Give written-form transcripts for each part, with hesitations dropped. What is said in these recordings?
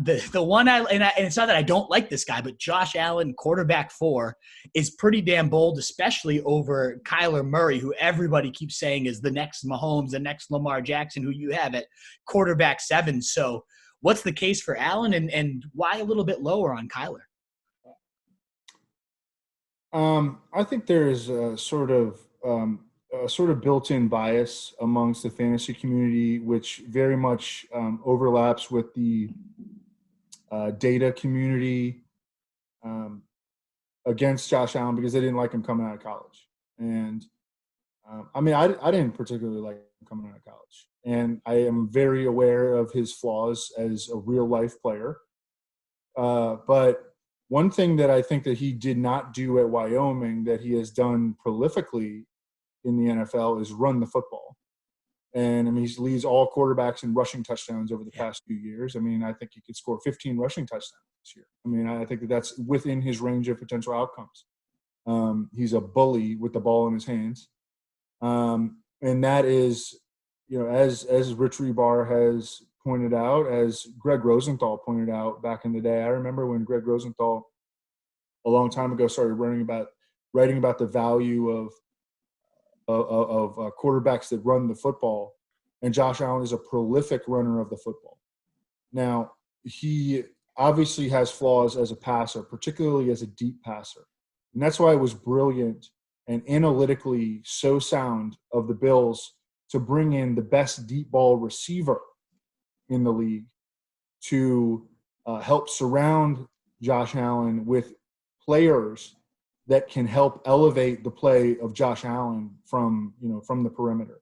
The one and it's not that I don't like this guy, but Josh Allen, quarterback 4, is pretty damn bold, especially over Kyler Murray, who everybody keeps saying is the next Mahomes, the next Lamar Jackson, who you have at quarterback 7. So what's the case for Allen, and why a little bit lower on Kyler? I think there is a sort of built-in bias amongst the fantasy community, which very much overlaps with the data community against Josh Allen because they didn't like him coming out of college. And I didn't particularly like him coming out of college. And I am very aware of his flaws as a real-life player. But one thing that I think that he did not do at Wyoming that he has done prolifically in the NFL is run the football. And, he leads all quarterbacks in rushing touchdowns over the past few years. I think he could score 15 rushing touchdowns this year. I think that's within his range of potential outcomes. He's a bully with the ball in his hands. And that is, as Rich Rebar has pointed out, as Greg Rosenthal pointed out back in the day. I remember when Greg Rosenthal a long time ago started writing about the value of quarterbacks that run the football, and Josh Allen is a prolific runner of the football. Now, he obviously has flaws as a passer, particularly as a deep passer, and that's why it was brilliant and analytically so sound of the Bills to bring in the best deep ball receiver in the league to help surround Josh Allen with players that can help elevate the play of Josh Allen from the perimeter.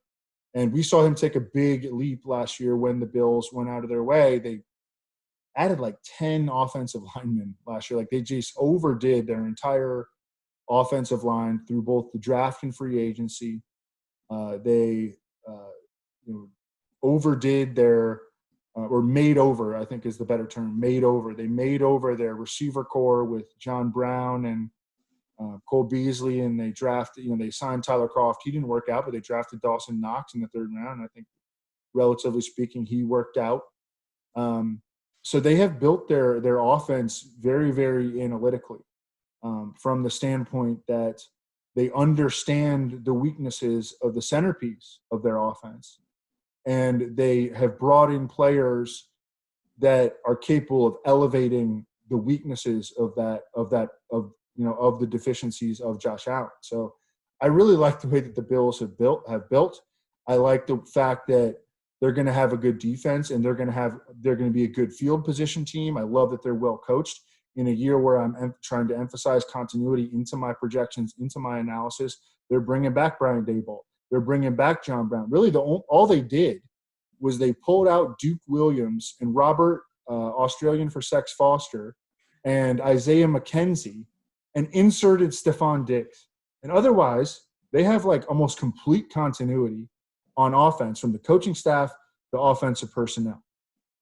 And we saw him take a big leap last year when the Bills went out of their way. They added like 10 offensive linemen last year. Like they just overdid their entire offensive line through both the draft and free agency. They overdid their or made over, I think is the better term, made over. They made over their receiver core with John Brown and Cole Beasley, and they drafted, they signed Tyler Croft. He didn't work out, but they drafted Dawson Knox in the 3rd round. And I think, relatively speaking, he worked out. So they have built their offense very, very analytically from the standpoint that they understand the weaknesses of the centerpiece of their offense. And they have brought in players that are capable of elevating the weaknesses of the deficiencies of Josh Allen. So I really like the way that the Bills have built. I like the fact that they're going to have a good defense and they're going to be a good field position team. I love that they're well coached in a year where I'm trying to emphasize continuity into my projections, into my analysis. They're bringing back Brian Daboll. They're bringing back John Brown. Really, all they did was they pulled out Duke Williams and Robert, Australian for Sex Foster, and Isaiah McKenzie, and inserted Stephon Diggs. And otherwise, they have like almost complete continuity on offense from the coaching staff, the offensive personnel.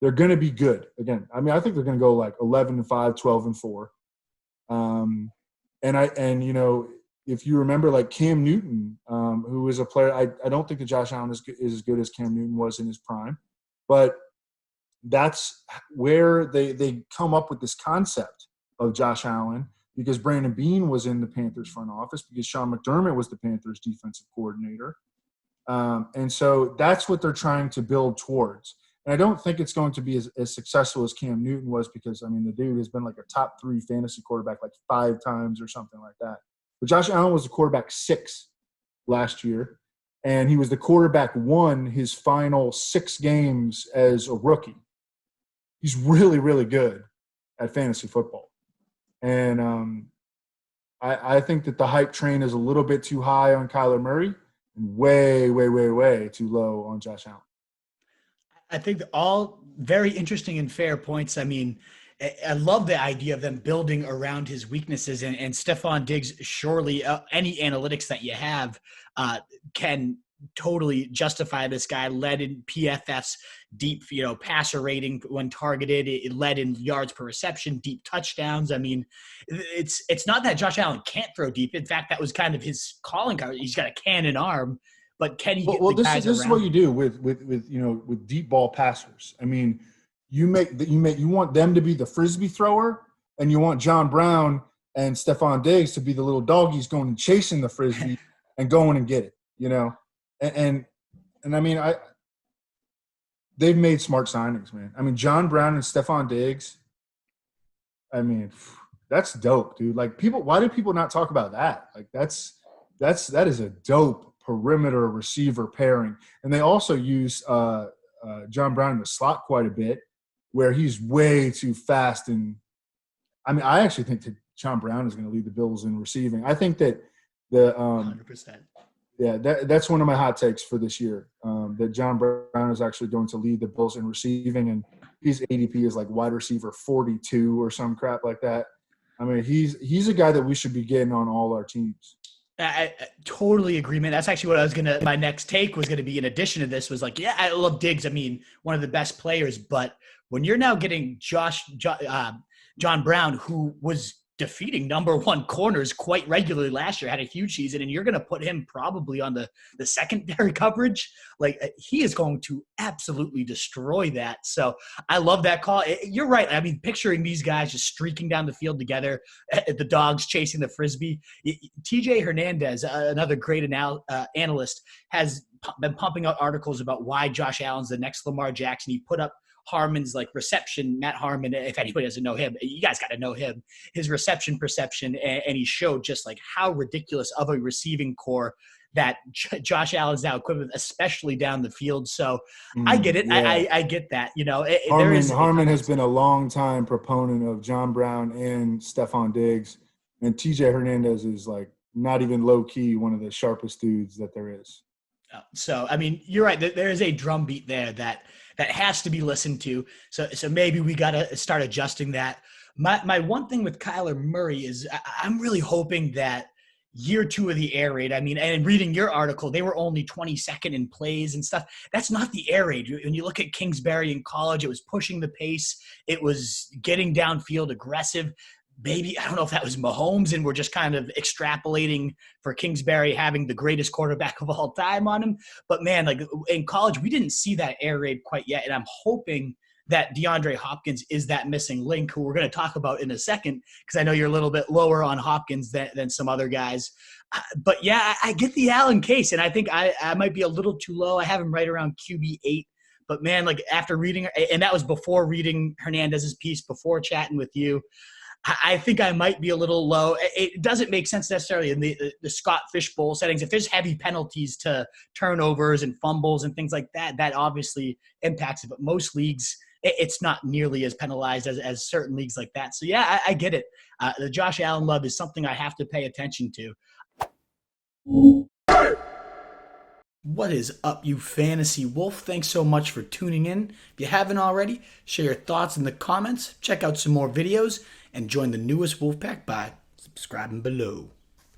They're going to be good. Again, I think they're going to go like 11-5, 12-4. If you remember, like Cam Newton, who is a player, I don't think that Josh Allen is as good as Cam Newton was in his prime, but that's where they come up with this concept of Josh Allen, because Brandon Beane was in the Panthers front office, because Sean McDermott was the Panthers defensive coordinator. And so that's what they're trying to build towards. And I don't think it's going to be as successful as Cam Newton was, because, the dude has been like a top 3 fantasy quarterback like 5 times or something like that. But Josh Allen was the quarterback 6 last year, and he was the quarterback 1 his final 6 games as a rookie. He's really, really good at fantasy football. And I think that the hype train is a little bit too high on Kyler Murray and way, way, way, way too low on Josh Allen. I think all very interesting and fair points. I love the idea of them building around his weaknesses, and Stephon Diggs, surely any analytics that you have can totally justify this guy. Led in PFF's deep, passer rating when targeted. It led in yards per reception, deep touchdowns. It's not that Josh Allen can't throw deep. In fact, that was kind of his calling card. He's got a cannon arm, but can he get the guys around? This is what you do with deep ball passers. you want them to be the frisbee thrower, and you want John Brown and Stephon Diggs to be the little doggies going and chasing the frisbee and going and get it, and I mean, they've made smart signings, man. I mean, John Brown and Stephon Diggs. I mean, that's dope, dude. Like, why do people not talk about that? Like, that is a dope perimeter receiver pairing. And they also use John Brown in the slot quite a bit, where he's way too fast. And I mean, I actually think that John Brown is going to lead the Bills in receiving. I think that 100%. Yeah, that's one of my hot takes for this year. That John Brown is actually going to lead the Bills in receiving, and his ADP is like wide receiver 42 or some crap like that. I mean, he's a guy that we should be getting on all our teams. I totally agree, man. That's actually what my next take was going to be in addition to this was like, yeah, I love Diggs. I mean, one of the best players, but when you're now getting John Brown, who was defeating number one corners quite regularly last year, had a huge season, and you're going to put him probably on the secondary coverage. Like, he is going to absolutely destroy that. So I love that call. You're right. I mean, picturing these guys just streaking down the field together, the dogs chasing the frisbee. TJ Hernandez, another great analyst, has been pumping out articles about why Josh Allen's the next Lamar Jackson. He put up Harmon's like reception, Matt Harmon, if anybody doesn't know him, you guys got to know him, his reception perception. And he showed just like how ridiculous of a receiving core that Josh Allen is now equipped with, especially down the field. So I get it. Yeah. I get that, Harmon has been a long time proponent of John Brown and Stephon Diggs, and TJ Hernandez is like not even low key one of the sharpest dudes that there is. So, I mean, you're right. There is a drumbeat there that has to be listened to. So maybe we got to start adjusting that. My one thing with Kyler Murray is I'm really hoping that year two of the air raid, I mean, and reading your article, they were only 22nd in plays and stuff. That's not the air raid. When you look at Kingsbury in college, it was pushing the pace. It was getting downfield aggressive. Maybe, I don't know if that was Mahomes and we're just kind of extrapolating for Kingsbury having the greatest quarterback of all time on him. But man, like in college, we didn't see that air raid quite yet. And I'm hoping that DeAndre Hopkins is that missing link, who we're going to talk about in a second, because I know you're a little bit lower on Hopkins than some other guys. But yeah, I get the Allen case, and I think I might be a little too low. I have him right around QB 8. But man, like after reading, and that was before reading Hernandez's piece, before chatting with you, I think I might be a little low. It doesn't make sense necessarily in the Scott Fish Bowl settings. If there's heavy penalties to turnovers and fumbles and things like that, that obviously impacts it. But most leagues, it's not nearly as penalized as certain leagues like that. So, yeah, I get it. The Josh Allen love is something I have to pay attention to. What is up, you fantasy wolf? Thanks so much for tuning in. If you haven't already, share your thoughts in the comments, check out some more videos, and join the newest Wolfpack by subscribing below.